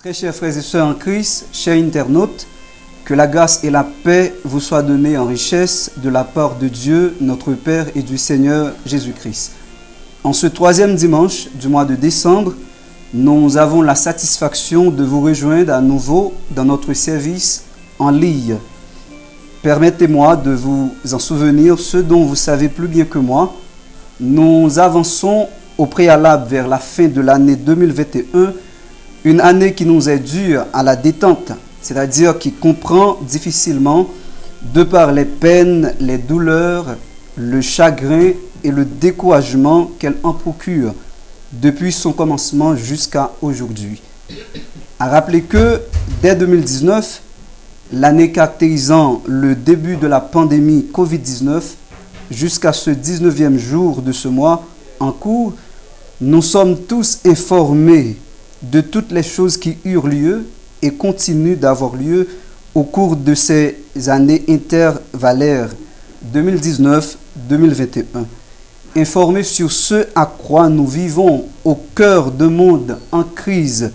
Très chers frères et sœurs en Christ, chers internautes, que la grâce et la paix vous soient données en richesse de la part de Dieu, notre Père et du Seigneur Jésus-Christ. En ce troisième dimanche du mois de décembre, nous avons la satisfaction de vous rejoindre à nouveau dans notre service en ligne. Permettez-moi de vous en souvenir, ce dont vous savez plus bien que moi. Nous avançons au préalable vers la fin de l'année 2021, une année qui nous est dure à la détente, c'est-à-dire qui comprend difficilement, de par les peines, les douleurs, le chagrin et le découragement qu'elle en procure depuis son commencement jusqu'à aujourd'hui. À rappeler que dès 2019, l'année caractérisant le début de la pandémie Covid-19, jusqu'à ce 19e jour de ce mois en cours, nous sommes tous informés de toutes les choses qui eurent lieu et continuent d'avoir lieu au cours de ces années intervallaires 2019-2021. Informés sur ce à quoi nous vivons au cœur d'un monde en crise,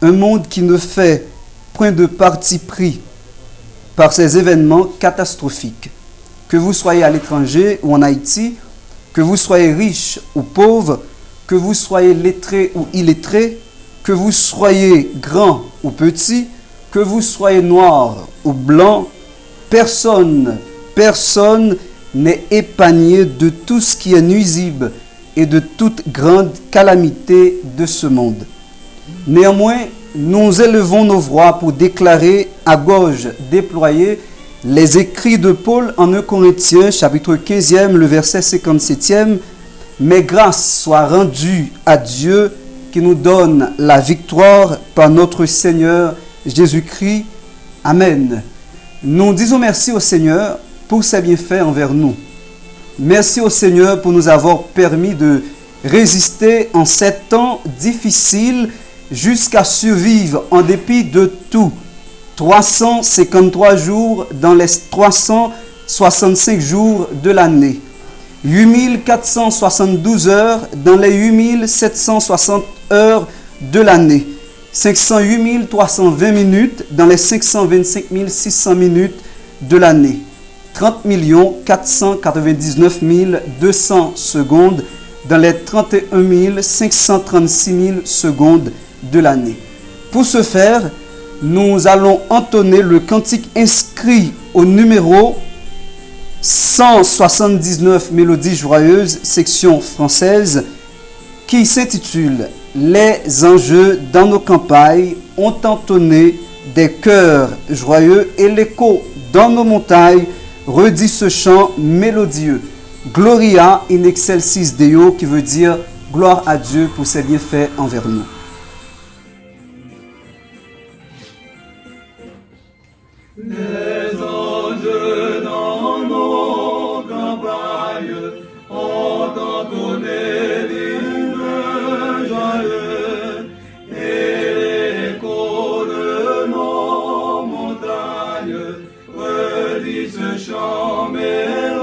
un monde qui ne fait point de parti pris par ces événements catastrophiques. Que vous soyez à l'étranger ou en Haïti, que vous soyez riche ou pauvre, que vous soyez lettré ou illettré, que vous soyez grand ou petit, que vous soyez noir ou blanc, personne n'est épargné de tout ce qui est nuisible et de toute grande calamité de ce monde. Néanmoins, nous élevons nos voix pour déclarer à gorge déployée les écrits de Paul en 1 Corinthiens, chapitre 15e, le verset 57e. « Mais grâce soit rendue à Dieu qui nous donne la victoire par notre Seigneur Jésus-Christ. Amen. » Nous disons merci au Seigneur pour ses bienfaits envers nous. Merci au Seigneur pour nous avoir permis de résister en ces temps difficiles jusqu'à survivre en dépit de tout. 353 jours dans les 365 jours de l'année. 8472 heures dans les 8760 heures de l'année. 508 320 minutes dans les 525 600 minutes de l'année. 30 499 200 secondes dans les 31 536 secondes de l'année. Pour ce faire, nous allons entonner le cantique inscrit au numéro 179 Mélodies joyeuses, section française, qui s'intitule « Les enjeux dans nos campagnes ont entonné des chœurs joyeux et l'écho dans nos montagnes redit ce chant mélodieux. Gloria in excelsis Deo, qui veut dire gloire à Dieu pour ses bienfaits envers nous. Les anges dans nos campagnes ont entonné l'hymne joyeux et l'écho de nos montagnes redit ce chant mélodieux.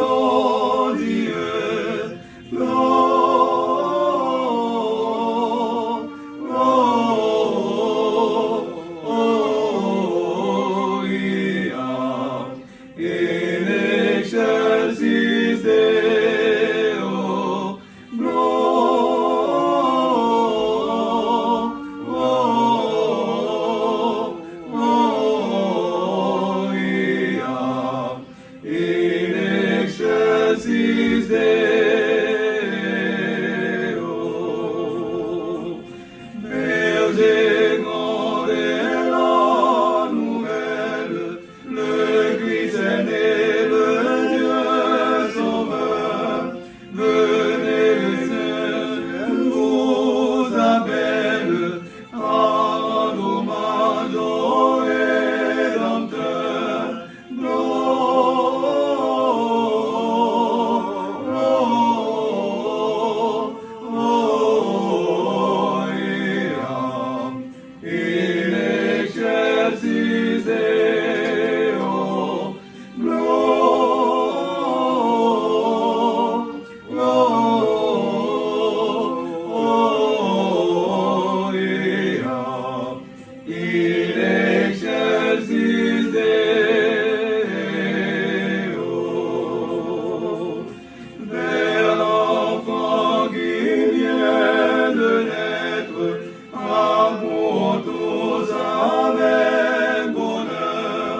in excelsis Deo, vers l'enfant qui vient de naître, amour tous avec bonheur,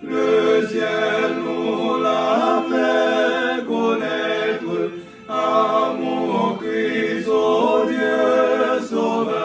le ciel nous l'a fait connaître, amour Christ, oh Dieu sauveur,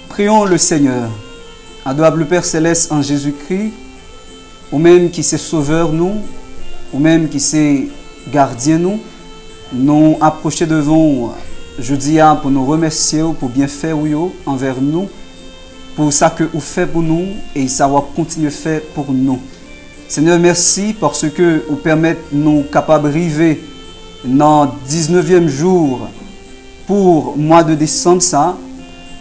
Prions le Seigneur. Adorable Père Céleste en Jésus-Christ, ou même qui c'est sauveur nous, ou même qui c'est gardien nous approcher devant jeudi pour nous remercier pour bien faire envers nous, pour ça que vous faites pour nous et ça va continuer à faire pour nous. Seigneur, merci parce que vous permettez nous capables d'arriver dans le 19e jour pour le mois de décembre ça.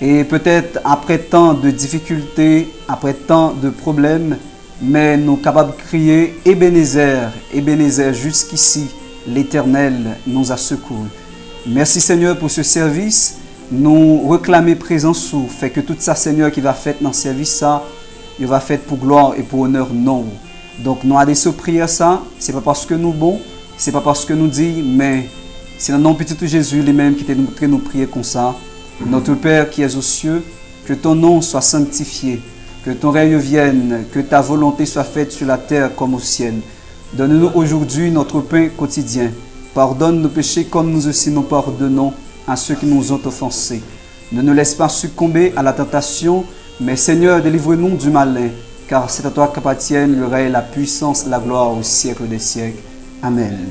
Et peut-être après tant de difficultés, après tant de problèmes, mais nous sommes capables de crier Ebenezer, Ebenezer, jusqu'ici, l'Éternel nous a secourus. Merci Seigneur pour ce service. Nous réclamons présence sous, fait que tout ça Seigneur qui va faire dans ce service ça, il va faire pour gloire et pour honneur non. Donc nous avons des prières ça, c'est pas parce que nous bon, c'est pas parce que nous dit, mais c'est dans le nom petit de Jésus lui-même qui t'a montré nous prier comme ça. Notre Père qui es aux cieux, que ton nom soit sanctifié, que ton règne vienne, que ta volonté soit faite sur la terre comme au ciel. Donne-nous aujourd'hui notre pain quotidien. Pardonne nos péchés comme nous aussi nous pardonnons à ceux qui nous ont offensés. Ne nous laisse pas succomber à la tentation, mais Seigneur, délivre-nous du malin, car c'est à toi qu'appartiennent le règne, la puissance, la gloire au siècle des siècles. Amen.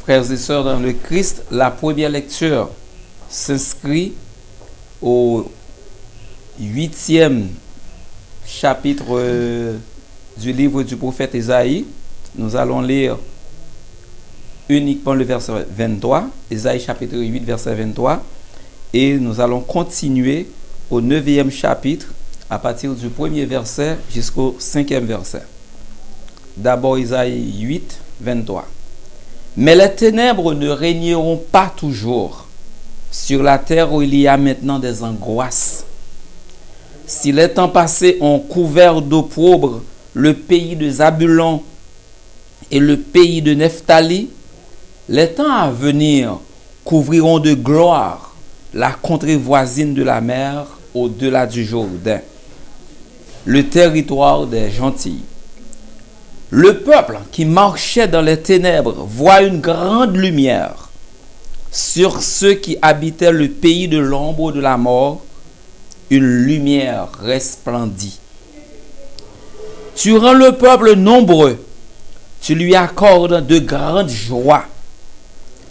Frères et sœurs dans le Christ, la première lecture s'inscrit au 8e chapitre du livre du prophète Ésaïe. Nous allons lire uniquement le verset 23, Ésaïe chapitre 8, verset 23, et nous allons continuer au 9e chapitre à partir du 1er verset jusqu'au 5e verset. D'abord Ésaïe 8, 23. Mais les ténèbres ne régneront pas toujours sur la terre où il y a maintenant des angoisses. Si les temps passés ont couvert d'opprobre le pays de Zabulon et le pays de Nephtali, les temps à venir couvriront de gloire la contrée voisine de la mer au-delà du Jourdain, le territoire des gentils. Le peuple qui marchait dans les ténèbres voit une grande lumière. Sur ceux qui habitaient le pays de l'ombre de la mort, une lumière resplendit. Tu rends le peuple nombreux, tu lui accordes de grandes joies.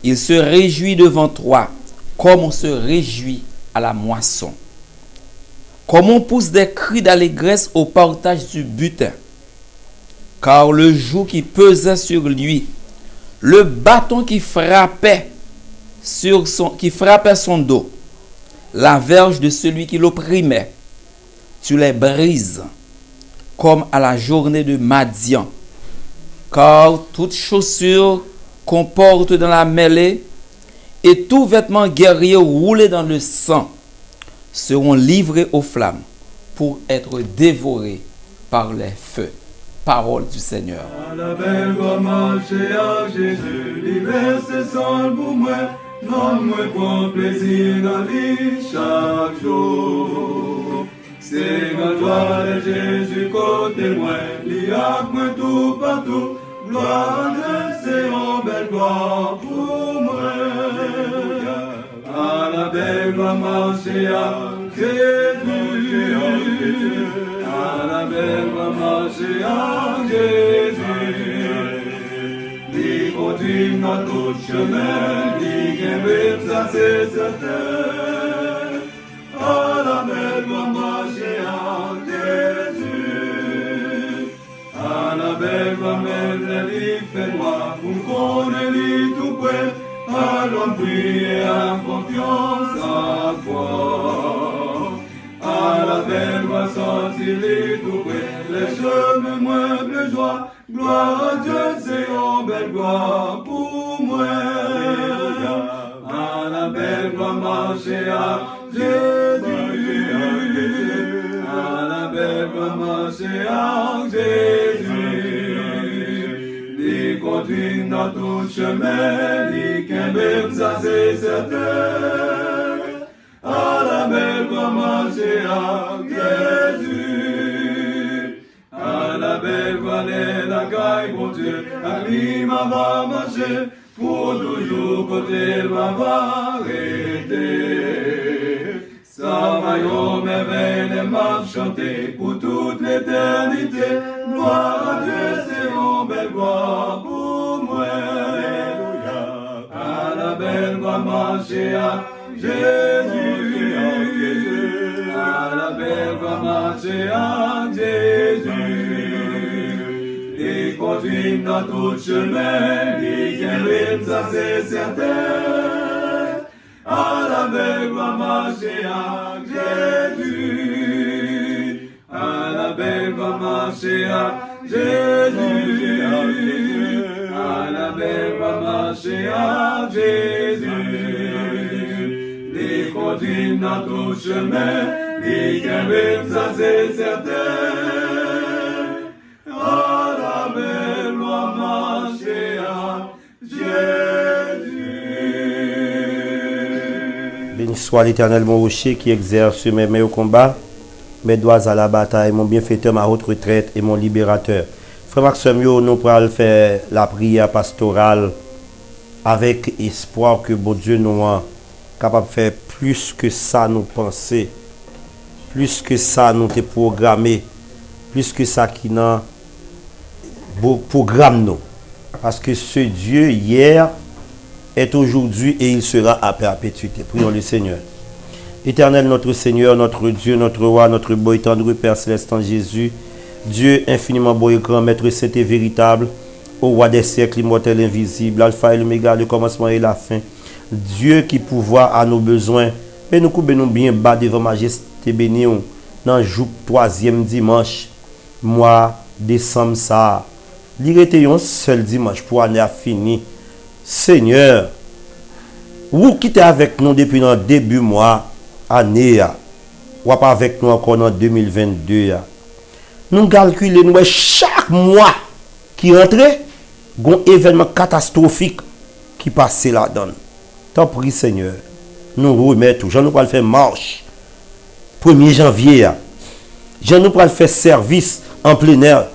Il se réjouit devant toi, comme on se réjouit à la moisson. Comme on pousse des cris d'allégresse au partage du butin. Car le joug qui pesait sur lui, le bâton qui frappait son dos, la verge de celui qui l'opprimait, tu les brises, comme à la journée de Madian. Car toute chaussure qu'on porte dans la mêlée et tout vêtement guerrier roulé dans le sang seront livrés aux flammes pour être dévorés par les feux. Parole du Seigneur. À la belle va marcher à Jésus, l'hiver c'est sans pour moi, non moi prends plaisir dans la vie chaque jour. C'est la gloire de Jésus côté moi, l'y a moi tout partout, gloire de c'est une belle gloire pour moi. À la belle va marcher à Jésus, à la belle va marcher à Jésus. Il continue dans tout chemin, il gagne ça c'est certain. À la belle va marcher à Jésus. À la belle va mettre les fait noir, pour qu'on ait tout près. Allons prier en confiance à foi. À la belle va sortir les tout près, les chemins moins de joie. Gloire à Dieu, c'est une belle gloire pour moi. À la belle va marcher à Jésus. À la belle va marcher à Jésus. Il continue dans tout chemin, il qu'aime ça c'est certain. À la belle va marcher à Jésus. À la belle va aller la caille, mon Dieu, à lui va marcher, pour toujours côté elle va arrêter. Ça va y merveille et m'a chanter pour toute l'éternité. Gloire à Dieu, c'est une belle gloire pour moi. À la belle va marcher à Jésus. À la belle va marcher à Jésus. Il continue dans tout chemin, il gagne ça c'est certain. À la belle va marcher à Jésus. À la belle va marcher à Jésus. À la belle va marcher à Jésus. Il continue dans tout chemin, il gagne ça c'est certain. À la belle va marcher à Jésus. Béni soit l'Éternel, mon rocher, qui exerce mes mains au combat, mes doigts à la bataille, mon bienfaiteur, ma haute retraite et mon libérateur. Frère Maxime, nous pourrons faire la prière pastorale avec espoir que bon Dieu nous est capable de faire plus que ça nous penser, plus que ça nous te programmé, plus que ça qui nous programme nous. Parce que ce Dieu hier est aujourd'hui et il sera à perpétuité. Prions le Seigneur. Éternel notre Seigneur, notre Dieu, notre roi, notre beau et tendre Père céleste en Jésus, Dieu infiniment beau et grand, Maître saint et véritable, au roi des siècles, immortel, invisible, alpha et l'oméga, le commencement et la fin, Dieu qui pourvoit à nos besoins, et nous coupons bien bas devant majesté béni, dans le jour 3e dimanche, mois décembre ça. L'irrité un seul dimanche pour année fini. Seigneur, vous qui êtes avec nous depuis le début mois, année, ou pas avec nous encore en 2022. Nous calculons nous chaque mois qui rentre, un événement catastrophique qui passe là-dedans. Tant pis Seigneur, nous remettons, j'en nous pas faire marche. 1er janvier, j'en nous pas faire service en plein air.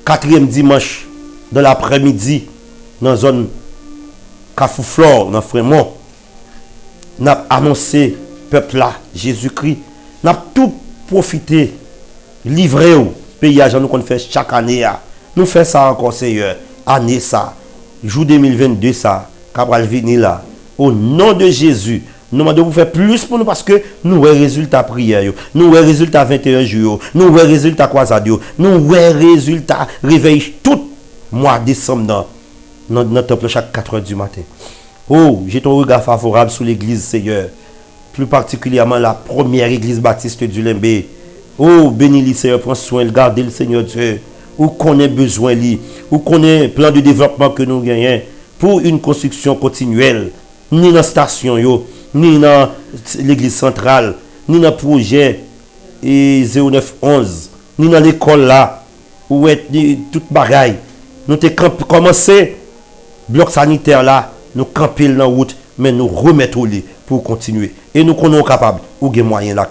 4e dimanche de l'après-midi dans la zone Cafouflore, dans Fremont. Nous avons annoncé peuple là, Jésus-Christ. Nous avons tout profité, livré au pays à nous qu'on fait chaque année. Nous faisons ça encore, Seigneur. Année ça, jour 2022 ça, Cabral Vini là. Au nom de Jésus, nous demandons de faire plus pour nous parce que nous avons résultat prière, nous avons résultat 21 jours, nous avons résultat croisade, nous avons résultat réveil tout mois de décembre dans notre temple chaque 4 h du matin. Oh, j'ai ton regard favorable sur l'église, Seigneur. Plus particulièrement la première église baptiste du Limbé. Oh, bénis-le, Seigneur, prends soin, gardez le Seigneur Dieu. Où qu'on ait besoin, où qu'on ait plan de développement que nous gagnons pour une construction continuelle, ni dans la station, ni dans l'église centrale, ni dans le projet 0911 ni dans l'école là, où est toute bagaille. Nous avons commencé, bloc sanitaire là, nous camper dans la route, mais nous remettons au lit pour continuer. Et nous sommes capables, ou des moyens là,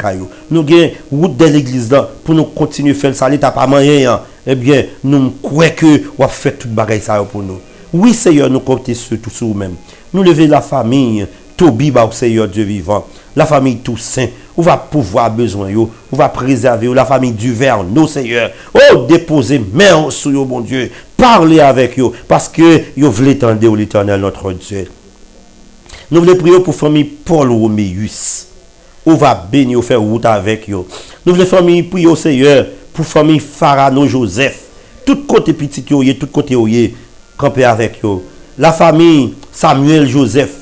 nous avons route de l'église là, pour nous continuer à faire ça, l'État pas moyen. Eh bien, nous croyons que on fait toute bagaille ça pour nous. Oui, Seigneur, nous comptons sur tout sur nous-mêmes. Nous lever la famille, Tobi, Seigneur Dieu vivant. La famille Toussaint, on va pouvoir besoin, on va préserver la famille Duverne, nos Seigneur. Oh, déposer main sur eux, bon Dieu. Parler avec eux, parce que vous voulez tendre l'Éternel, notre Dieu. Nous voulons prier pour la famille Paul Roméus. On va bénir, faire route avec eux. Nous voulons famille prier au Seigneur pour la famille Farano Joseph. Tout côté petit, tout côté camper avec eux. La famille Samuel Joseph,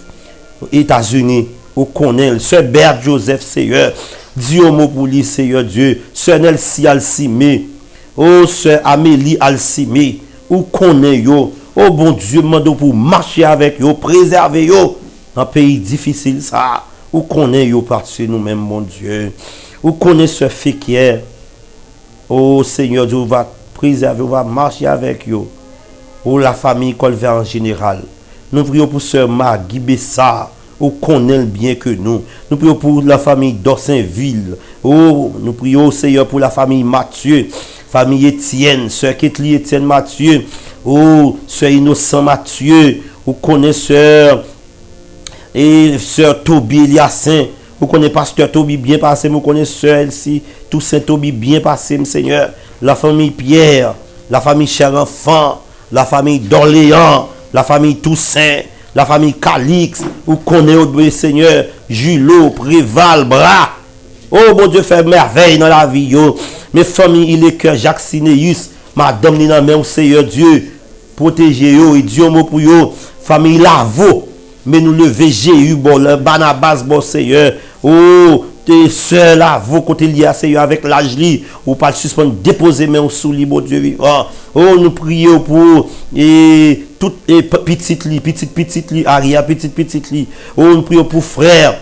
États-Unis, au connaît, Sœur Berthe Joseph, Seigneur, Dieu mot pour lui, Seigneur Dieu, Sœur Nelsie Alcimé, oh Sœur Amélie Alcimé, ou connaît yo, oh bon Dieu, demande pour marcher avec yo, préserver yo, dans un pays difficile ça, ou connaît yo parce que nous-mêmes, mon Dieu, ou connaît Sœur Féquière, oh Seigneur Dieu, va préserver, va marcher avec yo, oh la famille Colvert en général. Nous prions pour Sœur Maggie Bessard, ou connaît bien que nous. Nous prions pour la famille d'Orsainville. Oh, nous prions Seigneur pour la famille Mathieu, famille Étienne, Sœur Ketli Étienne Mathieu. Oh, Sœur Innocent Mathieu, ou connaît Sœur et Sœur Toby Eliassin. Vous connaissez Pasteur Toby bien passé, vous connaissez Sœur Elsie, Toussaint Toby bien passé, Seigneur. La famille Pierre, la famille Cher Enfant, la famille d'Orléans, la famille Toussaint, la famille Calix, ou connaît Seigneur, Julot, Préval, Bras. Oh mon Dieu, fait merveille dans la vie. Yo. Mes familles, il est que Jacques Sinéus, Madame Nina, mais Seigneur Dieu, protégez yo, et Dieu mot pour yo, famille Lavo, mais nous le VGU, bon, le Barnabas, bon Seigneur, oh, tes soeurs là, vos côtés liés à Seigneur avec l'âge li, ou pas suspendre, déposer main sous li, bon Dieu vivant. Oh, nous prions pour et toutes les petites li, Aria, petite li. Oh, nous prions pour frère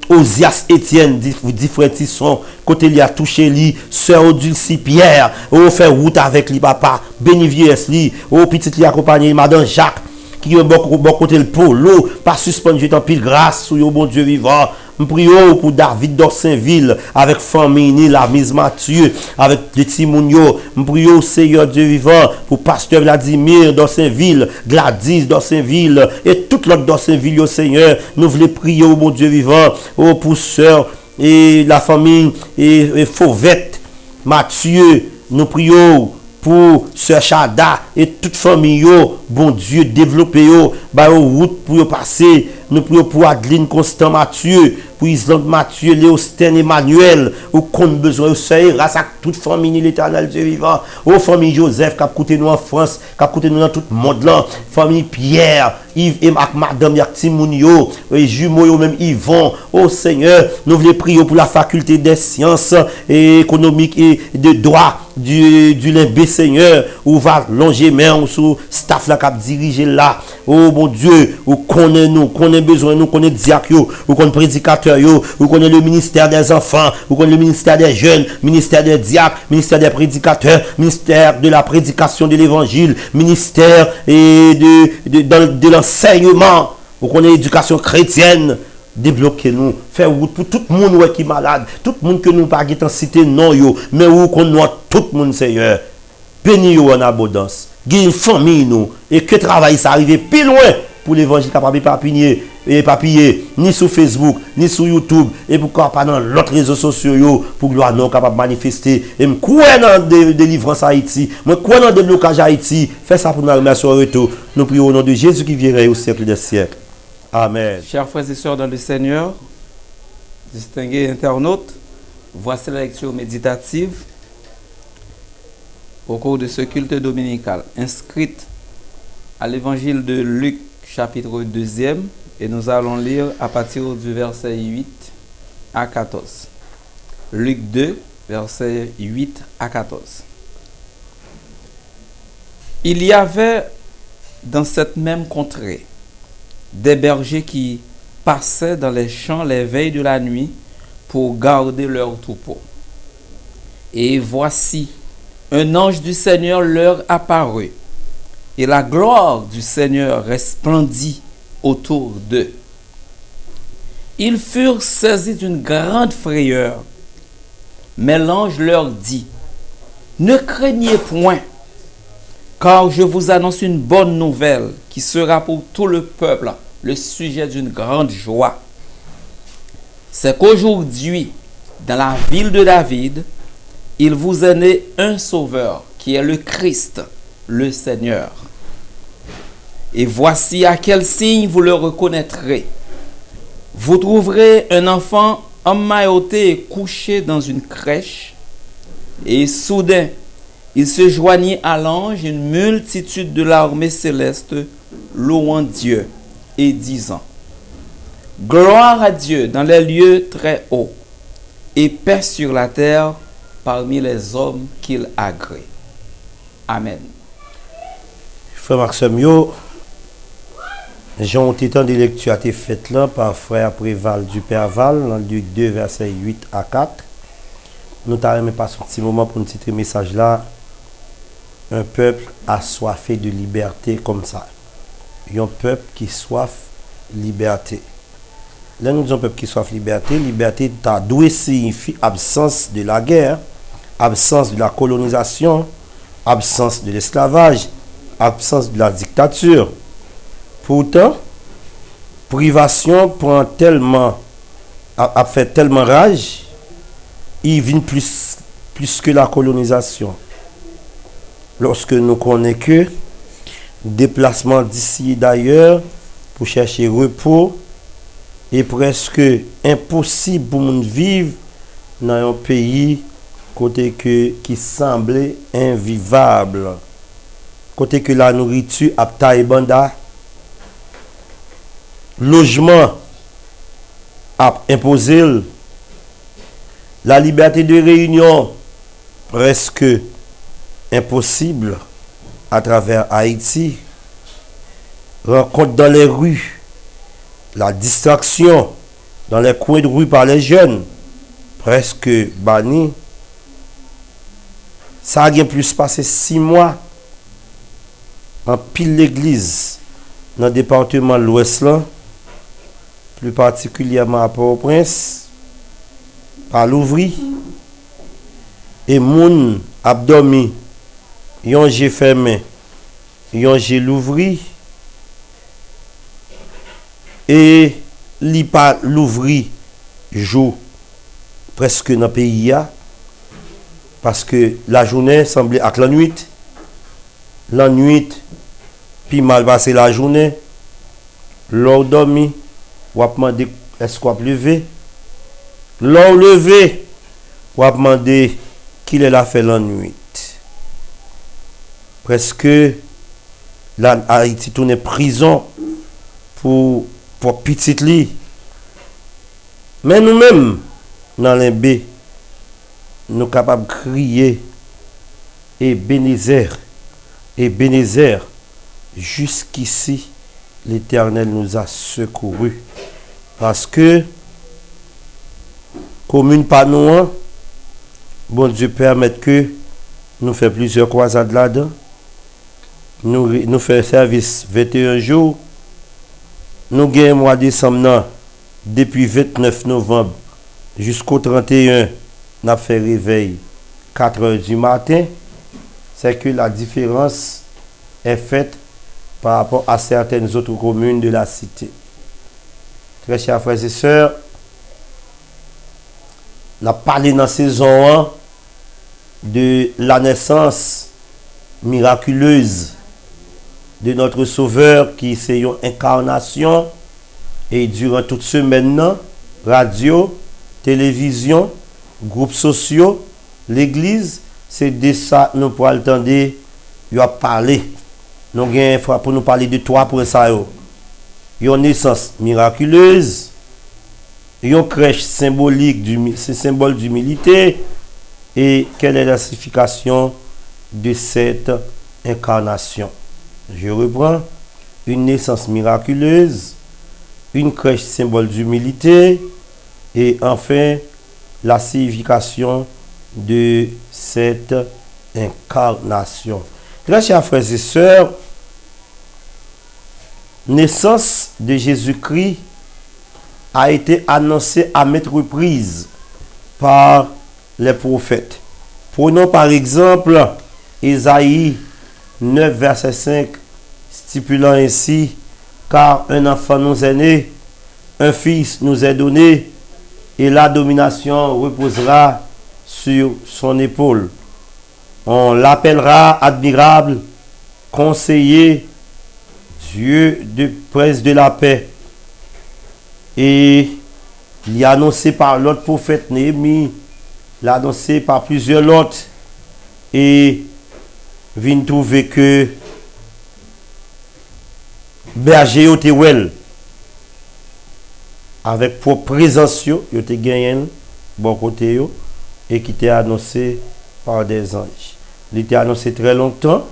Osias Etienne, dit frère Tisson, côté li a touché li, sœur Odulcie Pierre, oh, faire route avec li, papa, Bénivier li, oh, petite li accompagné, madame Jacques, qui est bon côté le polo, pas suspendre, en pile grâce, sur bon Dieu vivant. Nous prions pour David d'Orsainville, avec famille, la mise Mathieu, avec les Timounio. Nous prions, Seigneur Dieu vivant, pour Pasteur Vladimir d'Orsainville, Gladys d'Orsainville, et toute l'autre d'Orsainville, Seigneur. Nous voulons prier, au bon Dieu vivant, pour Sœur et la famille et Fauvette, Mathieu. Nous prions pour Sœur Chada et toute famille, bon Dieu, développer, route pour passer. Nous prions pour Adeline Constant Mathieu, pour Islande Mathieu, Léostène Emmanuel, ou qu'on a besoin de ça, grâce à toute famille, l'Éternel Dieu vivant, aux famille Joseph, qui a coûté nous en France, qui a coûté nous dans tout le monde là, famille Pierre, Yves et Madame Yaktimounio, et jumeaux, même Yvon, oh Seigneur, nous voulons prier pour la faculté des sciences et économiques et de droit du Limbé, Seigneur, où va longer main sous staff là, qui a dirigé là, oh mon Dieu, où connaît nous, connaît besoin, nous connaît diacre, ou connaît prédicateur, ou connaît le ministère des enfants, ou connaît le ministère des jeunes, ministère des diacres, ministère des prédicateurs, ministère de la prédication de l'évangile, ministère et de l'enseignement, ou connaît l'éducation chrétienne. Débloquez-nous, faire route pour tout le monde qui est malade, tout le monde que nous pas en cité non yo, mais où qu'on noie tout le monde, Seigneur. Bénis yo en abondance. Gagne famille nous et que travail ça arrive plus loin pour l'évangile capable papiller ni sur Facebook ni sur YouTube et pourquoi pas dans l'autre réseaux sociaux yo, pour gloire non capable manifester et me croire dans délivrance Haïti, me croire dans déblocage Haïti. Fais ça pour nous remercier au retour. Nous prions au nom de Jésus qui viendra au siècle des siècles. Amen. Chers frères et sœurs dans le Seigneur, distingués internautes, voici la lecture méditative au cours de ce culte dominical, inscrite à l'évangile de Luc, chapitre 2, et nous allons lire à partir du verset 8 à 14. Luc 2, verset 8 à 14. Il y avait dans cette même contrée des bergers qui passaient dans les champs les veilles de la nuit pour garder leurs troupeaux. Et voici, un ange du Seigneur leur apparut, et la gloire du Seigneur resplendit autour d'eux. Ils furent saisis d'une grande frayeur, mais l'ange leur dit, « Ne craignez point, car je vous annonce une bonne nouvelle qui sera pour tout le peuple le sujet d'une grande joie. C'est qu'aujourd'hui, dans la ville de David, il vous est né un sauveur qui est le Christ, le Seigneur. Et voici à quel signe vous le reconnaîtrez. Vous trouverez un enfant emmailloté et couché dans une crèche, et soudain, il se joignit à l'ange une multitude de l'armée céleste louant Dieu et disant, « Gloire à Dieu dans les lieux très hauts, et paix sur la terre parmi les hommes qu'il agrée. » Amen. Frère Maxime, j'ai un petit temps de lecture a été faite là par frère Préval du Père Val, dans Luc 2, versets 8 à 4. Nous t'avons passé un petit moment pour un petit message là. Un peuple assoiffé de liberté comme ça. Un peuple qui soif liberté. Là, nous disons peuple qui soif liberté. Liberté, ça doit signifier absence de la guerre, absence de la colonisation, absence de l'esclavage, absence de la dictature. Pourtant, privation prend tellement, a fait tellement rage, il vient plus que la colonisation. Lorsque nous connaissons que déplacement d'ici et d'ailleurs pour chercher repos est presque impossible pour nous vivre dans un pays côté qui semblait invivable. Côté que la nourriture a taille banda, logement a imposé, la liberté de réunion presque impossible à travers Haïti, rencontre dans les rues, la distraction dans les coins de rue par les jeunes, presque banni. Ça a bien plus passé 6 mois en pile l'église dans le département de l'Ouest, plus particulièrement à Port-au-Prince, par l'ouvri, et moun abdomi. Yon j'ai fermé, yon j'ai l'ouvri, et li pas l'ouvri jour presque dans le pays parce que la journée semblait avec la nuit puis mal passé la journée, l'on dormi, ou a demandé est-ce qu'on a levé, l'on levé, ou a demandé qu'il est la fait la nuit. Presque la Haïti tourne prison pour petit lit. Mais nous-mêmes, dans l'Imbé, nous sommes capables de crier et Bénézer, jusqu'ici, l'Éternel nous a secourus. Parce que, commune pas nous, bon Dieu permette que nous fassions plusieurs croisades là-dedans. Nous faisons service 21 jours. Nous gagnons mois de décembre, depuis 29 novembre jusqu'au 31, nous avons fait réveil 4 heures du matin. C'est que la différence est faite par rapport à certaines autres communes de la cité. Très chers frères et sœurs, on a parlé dans la saison 1 de la naissance miraculeuse de notre Sauveur qui c'est une incarnation, et durant toute semaine, radio, télévision, groupes sociaux, l'église, c'est de ça nous pourrons attendre, il a parlé. Nous avons pour nous parler de 3 points ça. Une naissance miraculeuse, une crèche symbolique, c'est symbole d'humilité, et quelle est la signification de cette incarnation. Je reprends, une naissance miraculeuse, une crèche symbole d'humilité, et enfin la signification de cette incarnation. Très chers frères et sœurs, naissance de Jésus-Christ a été annoncée à maintes reprises par les prophètes. Prenons par exemple Ésaïe 9, verset 5, stipulant ainsi, car un enfant nous est né, un fils nous est donné, et la domination reposera sur son épaule. On l'appellera admirable, conseiller, Dieu de prince de la paix. Et il est annoncé par l'autre prophète Néhémie, il est annoncé par plusieurs autres, et vient trouver que berger yo te wel avec pour présence yo te gagné bon côté yo et qui était annoncé par des anges. Il était annoncé très longtemps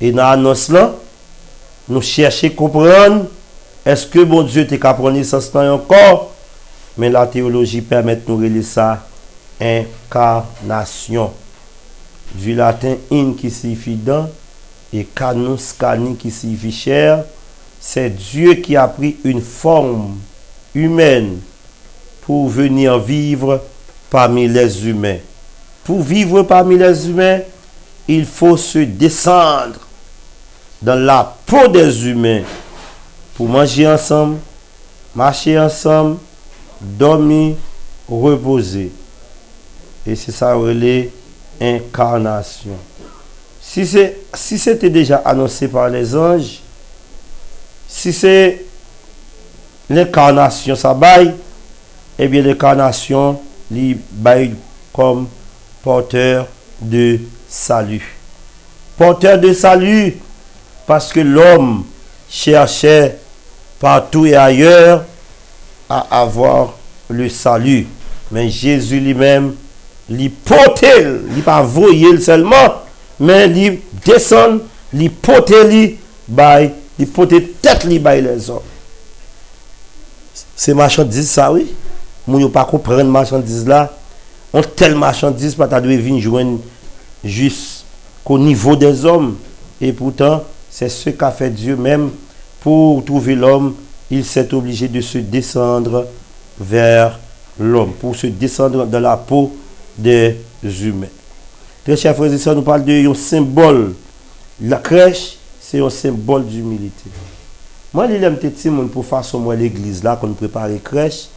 et dans l'annonce là nous chercher comprendre est-ce que bon Dieu te capable naissance là encore, mais la théologie permet de nous relier ça incarnation du latin in qui signifie dans et canus cani qui signifie chair. C'est Dieu qui a pris une forme humaine pour venir vivre parmi les humains. Pour vivre parmi les humains, il faut se descendre dans la peau des humains pour manger ensemble, marcher ensemble, dormir, reposer. Et c'est ça l'incarnation. Si c'était déjà annoncé par les anges, si c'est l'incarnation, ça baille, eh bien l'incarnation, il baille comme porteur de salut. Porteur de salut, parce que l'homme cherchait partout et ailleurs à avoir le salut. Mais Jésus lui-même, il portait, il pas voyer seulement, mais il descend, il portait, il portait tête li bay les hommes. C'est marchandise ça oui. Moun yo pas comprendre marchandise là. On telle marchandise pas ta doit venir joindre juste qu'au niveau des hommes et pourtant c'est ce qu'a fait Dieu même pour trouver l'homme, il s'est obligé de se descendre vers l'homme pour se descendre dans la peau des humains. Très chers frères et sœurs, nous parlons de un symbole. La crèche, c'est un symbole d'humilité. Moi, je suis petit pour faire son l'église là, quand on prépare les crèches,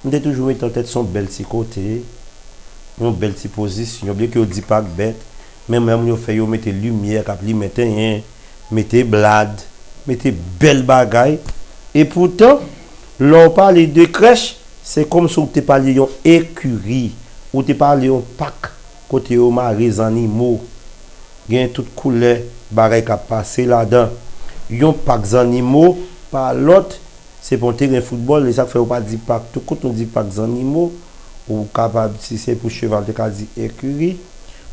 on est toujours en tête son bel petit côté, une belle petite position. Bien que on dit pas bête, mais même on fait mettre lumière, mettez blade, mettez belle bagaille. Et pourtant, l'on parle de crèche, c'est comme si on te parlait d'une écurie, ou te parlait d'un pack, côté au maris animaux, il y a toute couleur, bagaille qui a passé là-dedans. Yon pack animaux par l'autre, c'est pour terrain football, les ça fait pas dire pack, tout quand on dit pack animaux, ou capable, si c'est pour cheval, on dit écurie,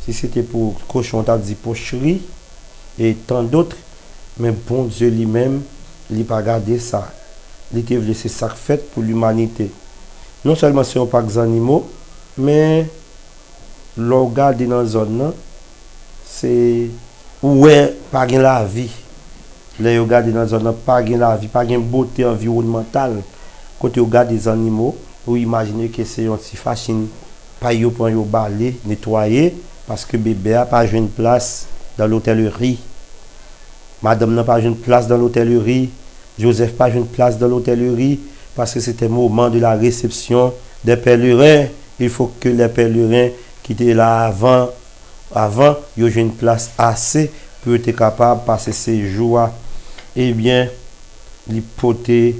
si c'était pour cochon, on dit pocherie, et tant d'autres. Mais bon Dieu lui-même, il n'a pas gardé ça. Il a laissé ça fait pour l'humanité. Non seulement c'est un pack animaux, mais l'on garde dans la zone, c'est où est pas la vie. Là, vous regardez dans la zone, pas la vie, pas de beauté environnementale. Quand vous regardez des animaux, vous imaginez que c'est une petite machine, pas yo pour yo balayer, nettoyer, parce que bébé n'a pas une place dans l'hôtellerie. Madame n'a pas une place dans l'hôtellerie. Joseph n'a pas une place dans l'hôtellerie, parce que c'était le moment de la réception des pèlerins. Il faut que les pèlerins qui étaient là avant, ils aient une place assez pour être capable de passer ces jours. Eh bien, l'hypothèse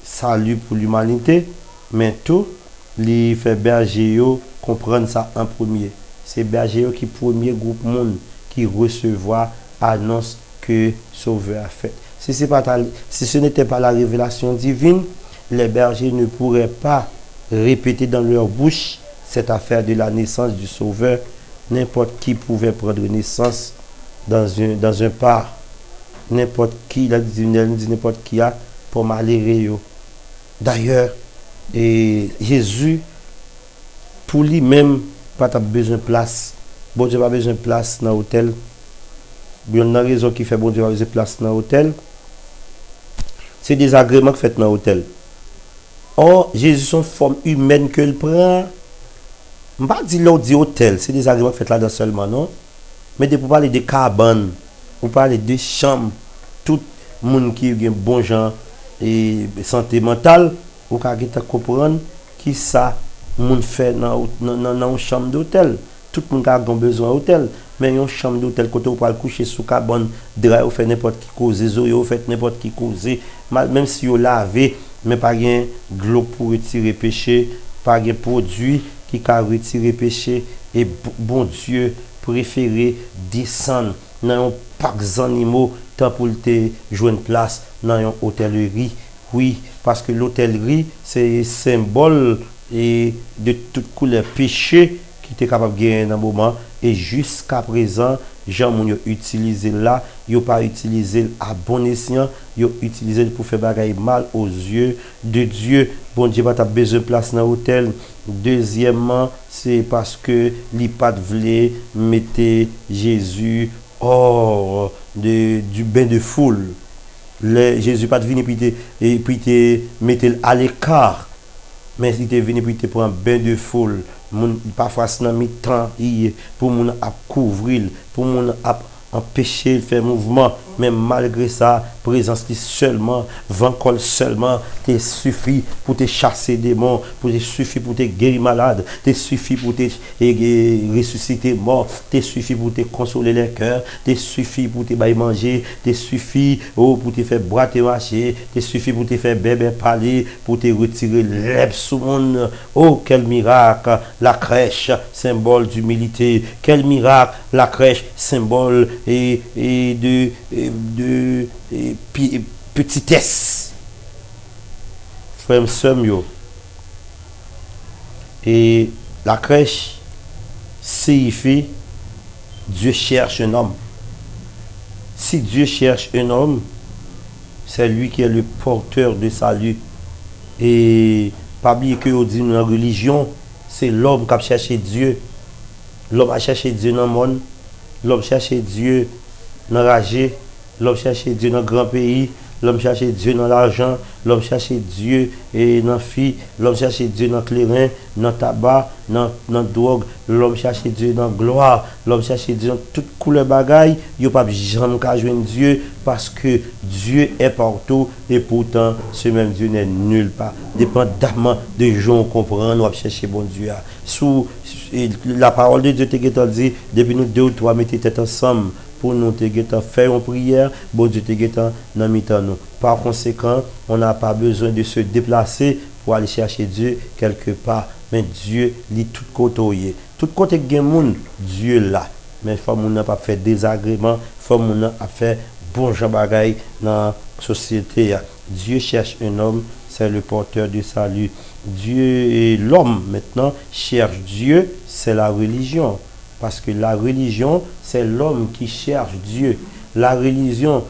salut pour l'humanité, mais tout, les fait berger comprendre ça en premier. C'est berger qui premier groupe monde qui recevoir annonce que Sauveur a fait. Si ce n'était pas la révélation divine, les bergers ne pourraient pas répéter dans leur bouche cette affaire de la naissance du Sauveur. N'importe qui pouvait prendre naissance dans un parc. N'importe qui, il a dit n'importe qui a pour malheureux. D'ailleurs, Jésus, pour lui-même, pas besoin de place Bon Dieu pas besoin de place dans l'hôtel. Il y a une raison qui fait bon Dieu pas besoin de place dans l'hôtel. C'est des agréments faits dans l'hôtel. Or, Jésus son forme humaine que le prend. Je ne vais pas dire l'autre dit hôtel, c'est des agréments faits là-dedans seulement, non? Mais pour parler de cabanes, pour parler de chambres, tout le monde qui a un bon genre et santé mentale, vous pouvez comprendre qui ça monde fait dans une chambre d'hôtel. Tout le monde a besoin d'hôtel, mais une chambre d'hôtel, quand on peut coucher sous cabane, vous fait n'importe qui cause, vous faites n'importe qui cause, même si vous lavez, mais pas de l'eau pour retirer péché, pas de produit qui peut retirer péché, et bon Dieu préféré descendre dans un parc d'animaux tant pour te jouer une place dans une hôtellerie. Oui, parce que l'hôtellerie, c'est symbole et de toute couleur péché qui était capable de gagner dans un moment. Et jusqu'à présent, gens ont utilisé là, ils n'ont pas utilisé à bon escient, ils ont utilisé pour faire bagaille mal aux yeux de Dieu. Bon Dieu va t'avoir besoin de place dans l'hôtel. Deuxièmement, c'est parce que les pas voulaient mettre Jésus hors du bain de foule. Jésus pas venu et puis te mettre à l'écart. Mais il est venu pour te prendre un bain de foule. Parfois, c'est dans le temps pour mon couvrir, pour mon empêcher de faire mouvement. Mais malgré ça, présence seulement, vent col seulement, te suffit pour te chasser des démons, pour te suffit pour te guérir malade, te suffit pour te ressusciter mort, te suffit pour te consoler les cœurs, te suffit pour te bailler manger, te suffit pour te faire boire te marcher, te suffit pour te faire bébé parler, pour te retirer l'herbe sous monde. Oh, quel miracle! La crèche, symbole d'humilité. Quel miracle! La crèche, symbole de petitesse. Frère Samuel. Et la crèche signifie Dieu cherche un homme. Si Dieu cherche un homme, c'est lui qui est le porteur de salut. Et pas oublier que on dit dans la religion, c'est l'homme qui a cherché Dieu. L'homme a cherché Dieu dans le monde. L'homme cherche Dieu dans l'âge. L'homme cherche Dieu dans le grand pays. L'homme cherche Dieu dans l'argent. L'homme cherche Dieu et dans la fille. L'homme cherche Dieu dans le clairin, dans le tabac, dans la drogue. L'homme cherche Dieu dans la gloire. L'homme cherche Dieu dans toute couleur bagaille. Il n'y a pas jamais qu'à joindre Dieu parce que Dieu est partout et pourtant ce même Dieu n'est nulle part. Dépendamment de gens comprendre, on va chercher bon Dieu. Sous la parole de Dieu te dit, depuis nous 2 ou 3 mettez tête ensemble pour nous te faire une prière, bon Dieu te dans nous. Par conséquent, on n'a pas besoin de se déplacer pour aller chercher Dieu quelque part. Mais Dieu lit tout côté. Tout côté gen moun, Dieu là. Mais il faut qu'on pas fait désagrément, il faut qu'on a fait bon gens bagaille dans la société. Dieu cherche un homme, c'est le porteur du salut. Dieu et l'homme maintenant cherche Dieu, c'est la religion. Parce que la religion, c'est l'homme qui cherche Dieu. La religion,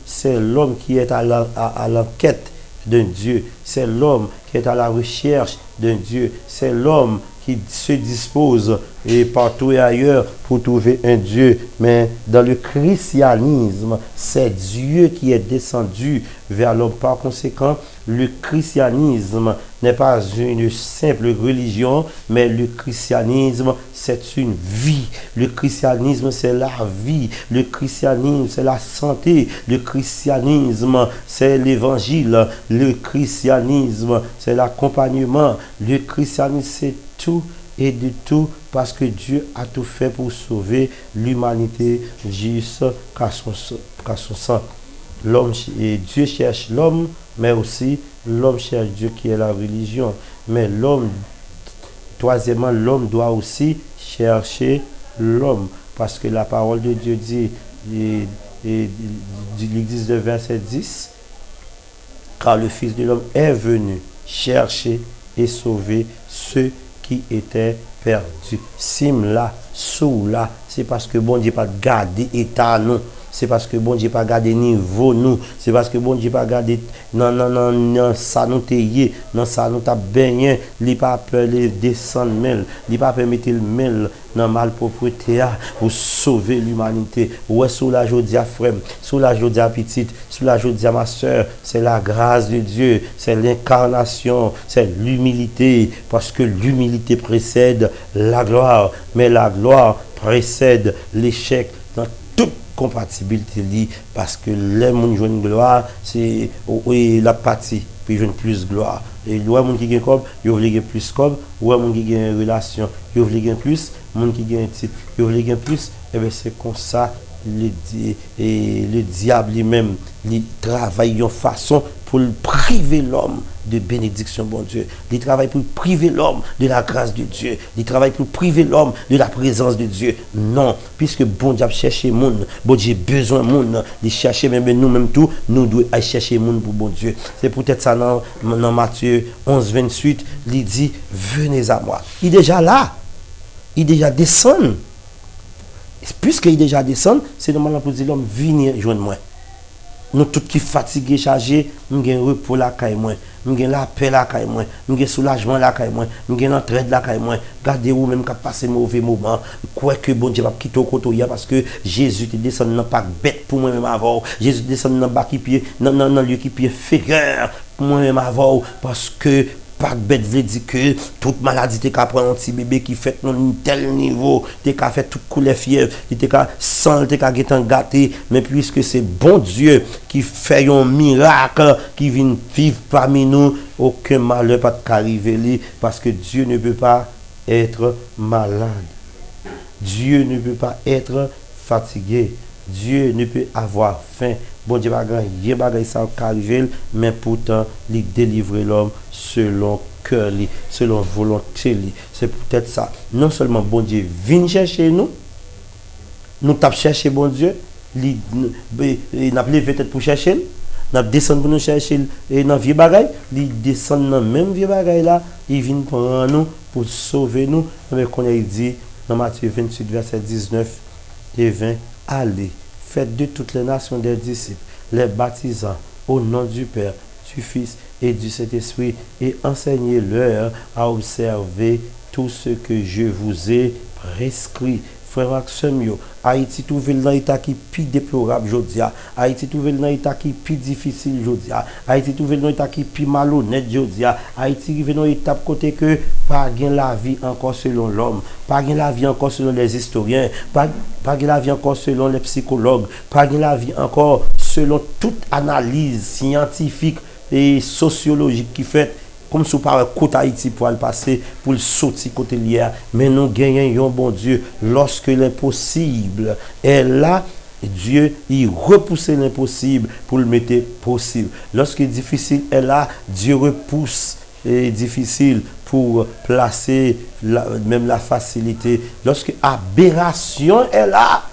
c'est l'homme qui est à l'enquête d'un Dieu. C'est l'homme qui est à la recherche d'un Dieu. C'est l'homme qui se dispose et partout et ailleurs pour trouver un Dieu. Mais dans le christianisme, c'est Dieu qui est descendu vers l'homme. Par conséquent, le christianisme n'est pas une simple religion, mais le christianisme, c'est une vie. Le christianisme, c'est la vie. Le christianisme, c'est la santé. Le christianisme, c'est l'évangile. Le christianisme, c'est l'accompagnement. Le christianisme, c'est tout et de tout, parce que Dieu a tout fait pour sauver l'humanité jusqu'à son sang. L'homme et Dieu cherche l'homme, mais aussi l'homme cherche Dieu qui est la religion. Mais l'homme, troisièmement, l'homme doit aussi chercher l'homme, parce que la parole de Dieu dit, l'Église de verset 10, car le Fils de l'homme est venu chercher et sauver ceux qui étaient perdus. Sim là, sous là, c'est parce que bon Dieu pas garder état non. c'est parce que bon Dieu pas gardé niveau nous, c'est parce que bon Dieu pas gardé non ça nous tayé, non ça nous t'a baigné, il pas peur les descendre mêle, il pas permettre le mêle dans malpropreté pour sauver l'humanité. Ouais, sous la jodia frère, sous la jodia petite, sous la jodia ma soeur, c'est la grâce de Dieu, c'est l'incarnation, c'est l'humilité, parce que l'humilité précède la gloire, mais la gloire précède l'échec dans toute compatibilité liée, parce que les gens jouent une gloire, c'est la partie, puis jouent plus gloire. Et les gens qui gagnent comme, ils veulent gagner plus comme, les gens qui gagnent une relation, ils veulent gagner plus, les gens qui gagnent un type, ils veulent gagner plus, et bien c'est comme ça, le diable lui-même, il travaille de façon pour priver l'homme de bénédiction, bon Dieu. Il travaille pour priver l'homme de la grâce de Dieu. Il travaille pour priver l'homme de la présence de Dieu. Non, puisque bon Dieu cherche le monde, bon Dieu besoin de monde, il cherche même nous-mêmes tout, nous devons aller chercher le monde pour bon Dieu. C'est peut-être ça dans Matthieu 11, 28, il dit, venez à moi. Il est déjà là. Il est déjà descendu. Puisqu'il est déjà descendu, c'est normalement pour dire l'homme, venez joindre moi. Nous tous qui fatigués, chargés, nous avons repos la caille moi, nous avons la paix la caille moi, nous avons soulagement la caille moi, nous avons l'entraide la caille moi. Gardez-vous même qui passé mauvais moment. Quoi que bon Dieu va quitter au côté parce que Jésus est descendu dans pas bête pour moi-même avant. Jésus est descendu dans bas qui pied, dans lieu qui pied figure pour moi-même avant parce que pas de bête veut dire que toute maladie t'es qu'à prendre un petit bébé qui fait un tel niveau, t'es qu'à faire toute couleur fièvre, t'es qu'à sans t'es qu'à gâté, mais puisque c'est bon Dieu qui fait un miracle qui vient vivre parmi nous, aucun malheur pas arriver parce que Dieu ne peut pas être malade. Dieu ne peut pas être fatigué. Dieu ne peut avoir faim. Bon Dieu, il y a ça qui arrive, mais pourtant, il délivre l'homme selon cœur, selon volonté. C'est peut-être ça. Non seulement bon Dieu vient chercher nous, nous tapons chercher bon Dieu, il n'a pas levé tête pour chercher, nous descendons pour nous chercher dans vieux bagaille, il descend dans même vieux bagaille là, il vient prendre nous pour sauver nous. Mais qu'on a dit dans Matthieu 28, verset 19 et 20, allez, faites de toutes les nations des disciples, les baptisant au nom du Père, du Fils et du Saint-Esprit, et enseignez-leur à observer tout ce que je vous ai prescrit. Frère Maxime, Haïti trouve dans l'état qui est plus déplorable aujourd'hui. Haïti trouve dans l'état qui est plus difficile aujourd'hui. Haïti trouve dans l'état qui est plus malhonnête aujourd'hui. Haïti arrive dans l'état côté que pas gain la vie encore selon l'homme, pas gain la vie encore selon les historiens, pas gain la vie encore selon les psychologues, pas gain la vie encore selon toute analyse scientifique et sociologique qui fait. Comme si par côté Haïti pour le passer, pour le sortir côté l'hier. Mais nous gagnons un bon Dieu. Lorsque l'impossible est là, Dieu, il repousse l'impossible pour le mettre possible. Lorsque difficile est là, Dieu repousse et difficile pour placer même la facilité. Lorsque aberration est là,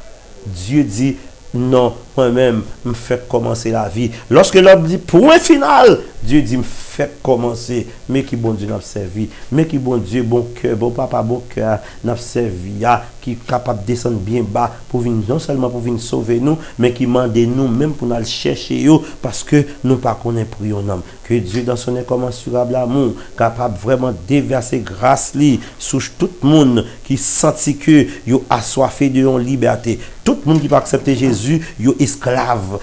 Dieu dit, non, moi-même, me fait commencer la vie. Lorsque l'homme dit point final, Dieu dit me fait commencer. Mais qui bon Dieu n'a servi. Mais qui bon Dieu, bon cœur, bon papa, bon cœur, n'a servi. Qui est capable de descendre bien bas pour venir, non seulement pour venir sauver nous, mais qui mande nous même pour nous le chercher parce que nous pas connaissons pour un homme. Que Dieu dans son incommensurable amour, capable vraiment déverser grâce li sur tout le monde qui sentit que yo assoiffé de leur liberté. Tout le monde qui peut accepter Jésus, yo esclave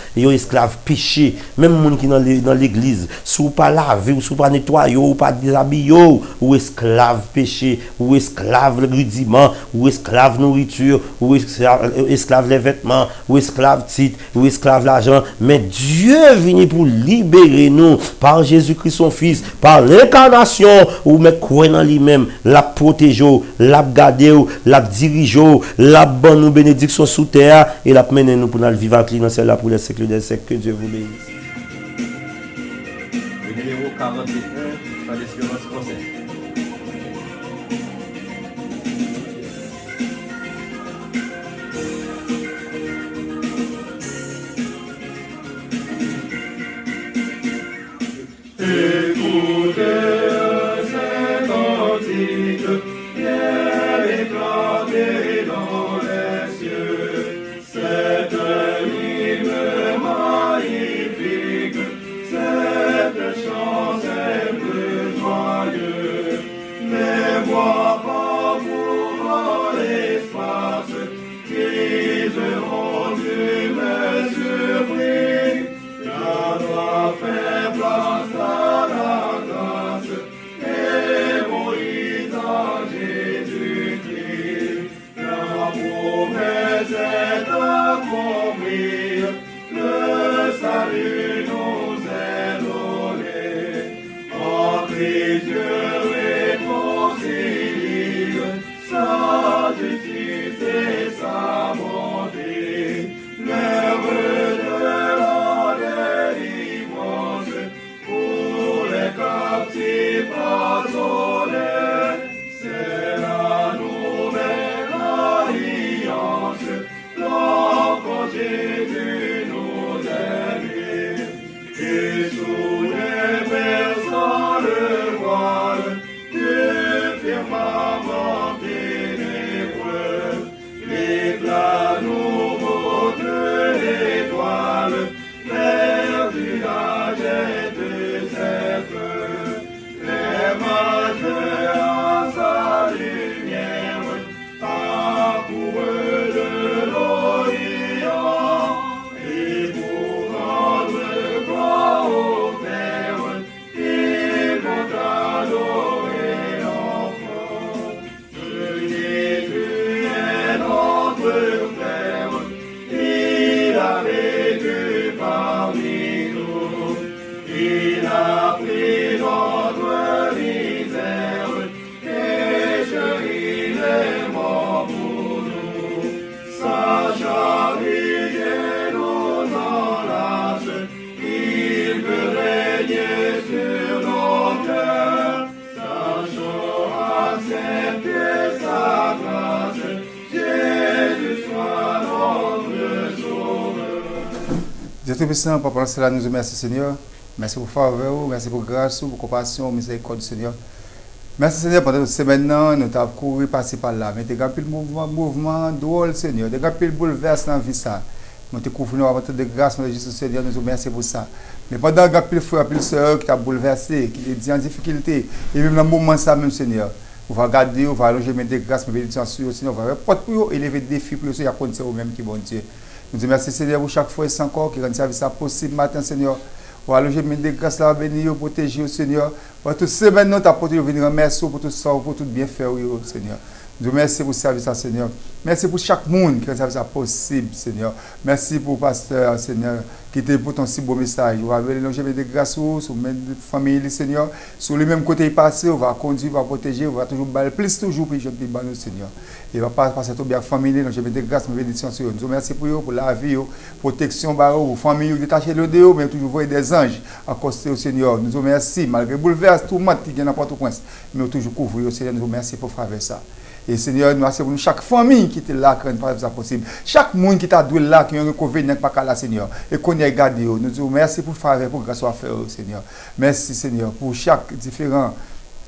péché. Même monde qui dans l'église, si vous pas laver, ou si vous pas nettoyer, ou pas déshabiller, ou esclave péché, ou esclave le rudiment, ou esclave nourriture, ou esclave les vêtements, ou esclave titre, ou esclave l'argent. Mais Dieu vient pour libérer nous par Jésus-Christ son Fils, par l'incarnation, ou mais quoi dans lui-même, la protéger, la garder, la diriger, la bonne nous bénédiction sous terre, et la mener nous pour nous vivre avec lui dans celle-là pour les siècles des siècles. Que Dieu vous bénisse. Le numéro 41, pas d'espérance française. Écoutez cet cantique, viens éclater dans les cieux, cette nuit. fait place à la grâce, et Moïse en Jésus-Christ. La promesse est accomplie, le salut nous est donné. En Christ Dieu réconcilie sa justice et sa bonté. L'heure de la délivrance pour les captifs assommés, c'est la nouvelle alliance. L'enfant Jésus nous aime, et sous les versants le voile du firmament ténébreux, l'éclat nouveau de l'étoile, vers du village de ses feux, les mages à sa lumière, accourent de l'Orient, et pour rendre gloire au Père, ils vont adorer l'enfant. Jésus est notre frère, il a vécu parmi nous, il a pris notre misère, et il est mort pour nous. Sa charité nous enlace, il veut régner sur nos cœurs, sachant accepter sa grâce. Jésus soit notre sauveur. Dieu Tout-Puissant, Papa cela nous remercie, Seigneur. Merci pour faveur, merci pour grâce, pour compassion, miséricorde, Seigneur. Merci, Seigneur, pendant cette semaine, nous avons couru passer par là. Mais tu as pris le mouvement drôle, Seigneur. Tu as pris le bouleverse dans la vie, ça. Nous te couvrons avec de grâce, mon Jésus, Seigneur, nous remercions pour ça. Mais pendant que tu as frère, pris soeur qui t'a bouleversé, qui est dit en difficulté, et même dans le moment, ça, même, Seigneur. On va garder, on va allonger mes grâces, mes bénédictions sur eux, Seigneur. On va porter pour eux, élever des défis pour eux, Seigneur, c'est eux-mêmes qui bon Dieu. Nous te remercions, Seigneur, pour chaque fois et encore qui rend service possible matin, Seigneur. Pour allonger mes grâces, la bénir, protéger, Seigneur. Pour toutes ces semaines, nous t'apporter, venir remercier pour tout ça, pour tout bien faire, Seigneur. Nous remercions pour le service, Seigneur. Merci pour chaque monde qui rend service possible, Seigneur. Merci pour le pasteur, Seigneur, qui était pour ton si beau message. On va allonger mes grâces sur mes familles, Seigneur. Sur le même côté passé, on va conduire, on va protéger, on va toujours plus toujours pour les gens qui nous, Seigneur. Et on va pas passer tout bien famille, donc je mets des grâces, mes bénédictions sur eux. Nous remercions pour la vie, protection, pour famille, détacher le déo, mais toujours voir des anges accostés au Seigneur. Nous remercions, malgré le bouleverse, tout le monde qui vient n'importe où, mais toujours couvrir au Seigneur. Nous remercions pour faire ça. Et Seigneur, nous remercions pour chaque famille qui était là, qui n'est pas possible. Chaque monde qui t'a doué là, qui a un inconvénient, qui n'est pas là, Seigneur. Et qu'on ait gardé. Nous disons merci pour faire, pour grâce à faire, Seigneur. Merci, Seigneur, pour chaque différent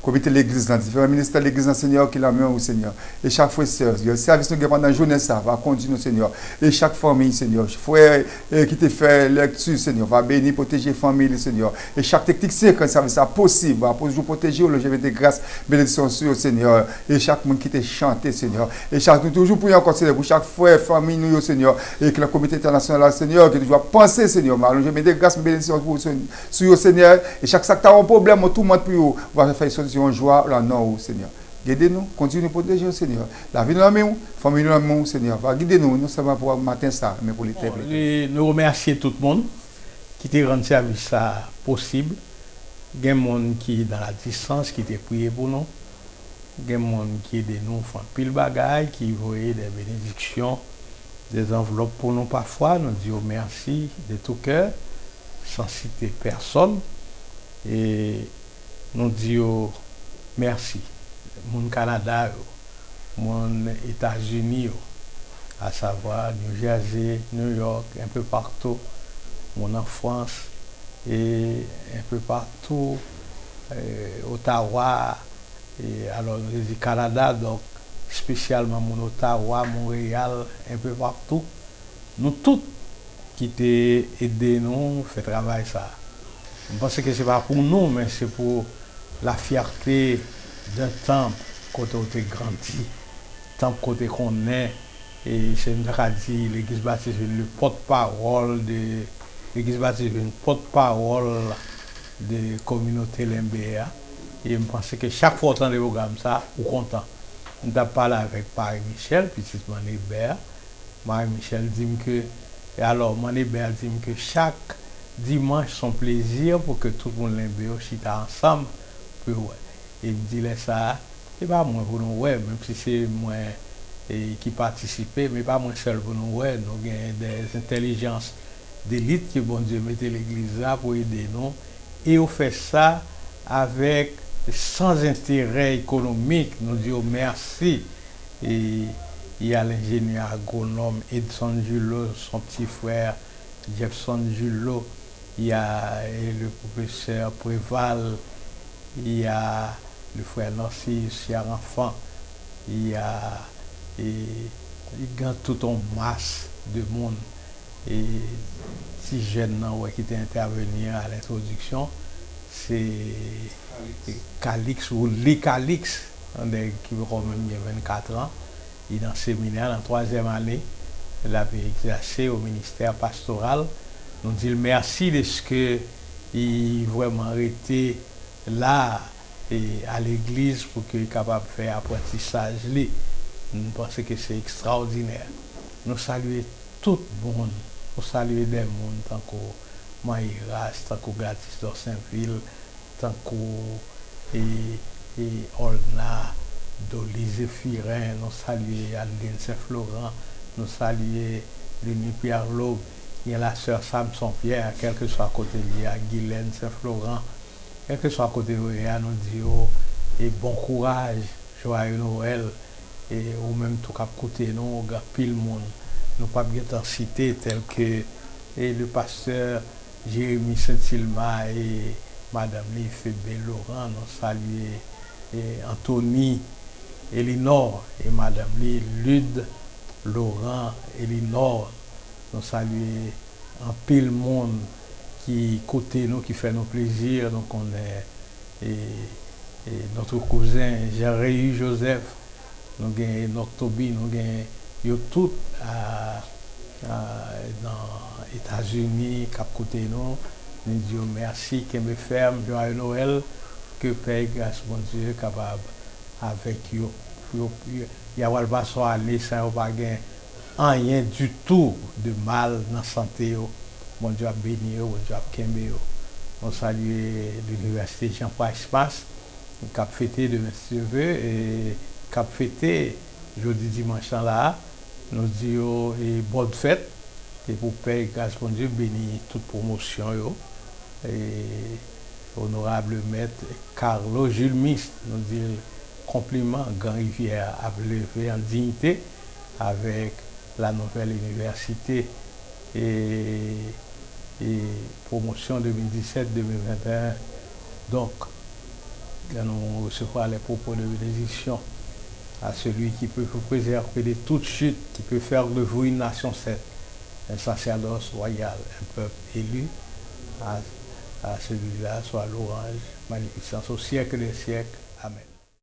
comité de l'église, dans différents ministères de l'église, Seigneur, qui l'a mis au Seigneur. Et chaque fois, Seigneur, le service nous pendant la journée, ça va continuer, Seigneur. Et chaque famille, Seigneur, frère qui te fait lecture, Seigneur, va bénir, protéger la famille, Seigneur. Et chaque technicien, quand le service est possible, va toujours protéger, le jeune de grâce, bénédiction sur Seigneur. Et chaque monde qui te chante, Seigneur. Et chaque, nous toujours prions encore, Seigneur, pour chaque frère, famille, nous, Seigneur. Et que le comité international, Seigneur, qui toujours penser, Seigneur, le jeune de grâce, bénédiction sur Seigneur. Et chaque sac, tu as un problème, tout le monde, pour va faire solution. Joie, là, non, Seigneur. Guidez-nous, continuez de protéger, Seigneur. La vie de l'homme, famille de l'homme, Seigneur. Va guider-nous, non seulement pour le matin, ça, mais pour l'été. Nous remercions tout le monde qui t'a rendu service ça possible. Il y a des gens qui dans la distance, qui t'a prié pour nous. Il y a des gens qui aident nous, font pile bagaille, qui voyaient des bénédictions, des enveloppes pour nous parfois. Nous disons merci de tout cœur, sans citer personne. Et nous disons merci. Mon Canada, mon États-Unis, à savoir New Jersey, New York, un peu partout, mon en France et un peu partout, Ottawa, et alors je dis Canada, donc spécialement mon Ottawa, Montréal, un peu partout. Nous tous qui t'ai aidé nous, fait travail ça. Je pense que ce n'est pas pour nous, mais c'est pour la fierté d'un temple côté où tu es grandi, temple côté qu'on est. Et c'est une dit l'église baptiste, le porte-parole l'église baptiste une porte-parole de communauté Limbéa. Et je pense que chaque fois que le programme ça, on est content. On a parlé avec Marie-Michel, petit Manébert. Marie-Michel dit que, et alors Manébert dit que chaque dimanche son plaisir pour que tout le monde Limbéa chita ensemble. Puis, ouais. Et il me dit ça, c'est pas moi pour nous, ouais, même si c'est moi qui participait, mais pas moi seul pour nous, ouais, nous avons des intelligences d'élite que bon Dieu mettait l'église là pour aider nous. Et on fait ça avec sans intérêt économique. Nous disons merci. Et il y a l'ingénieur agronome Edson Julot, son petit frère Jefferson Julot, il y a le professeur Préval, il y a le frère Narcisse, cher enfant, il y a tout en masse de monde. Et si jeune qui était intervenir à l'introduction, c'est Calix ou les Calix, qui a même 24 ans. Il est dans le séminaire, en 3e année. Il a exercé au ministère pastoral. Nous disons merci de ce qu'il vraiment arrêté là et à l'église pour qu'il soit capable de faire apprentissage. Nous pensons que c'est extraordinaire. Nous saluons tout le monde. Nous saluons des mondes tant que Maïras, tant que Gratis d'Orsainville, tant que Olna, Dolise Firin, nous saluons Adeline Saint-Florent, nous saluons Lénie Pierre-Lobe, il y a la sœur Samson Pierre, quel que soit à côté de à Guylaine Saint-Florent, quel que soit à côté de nous disons et bon courage, joyeux Noël, et ou même tout cap côté nous, pile monde. Nous pas bien cité tel que le pasteur Jérémy Saint-Ilma et Madame Lifébé Laurent, nous saluons Anthony Elinor et Madame Lude Laurent Elinor, nous saluons un pile monde qui côté nous, qui fait nos plaisirs. Donc on est et notre cousin Jérémy Joseph, nous avons notre Toby, nous avons tout dans les États-Unis, cap côté nous. Nous disons merci, que me ferme, joyeux Noël, que Père grâce mon Dieu capable avec vous. Il y a pas so aller sans pas rien du tout de mal dans la santé. Mon Dieu a béni, mon Dieu a kembe. On salue l'université Jean-Paul Espace, qui a fêté de M. et qui a fêté jeudi dimanche là. Nous disons bonne fête et pour Père grâce mon Dieu béni toute promotion et honorable maître Carlo Jules Mist nous dit compliment Grand Rivière a levé en dignité avec la nouvelle université et promotion 2017-2021. Donc nous recevrons les propos de bénédiction à celui qui peut vous préserver de toute chute, qui peut faire de vous une nation sainte, un sacerdoce royal, un peuple élu. À celui-là soit l'orange, magnificence au siècle des siècles. Amen.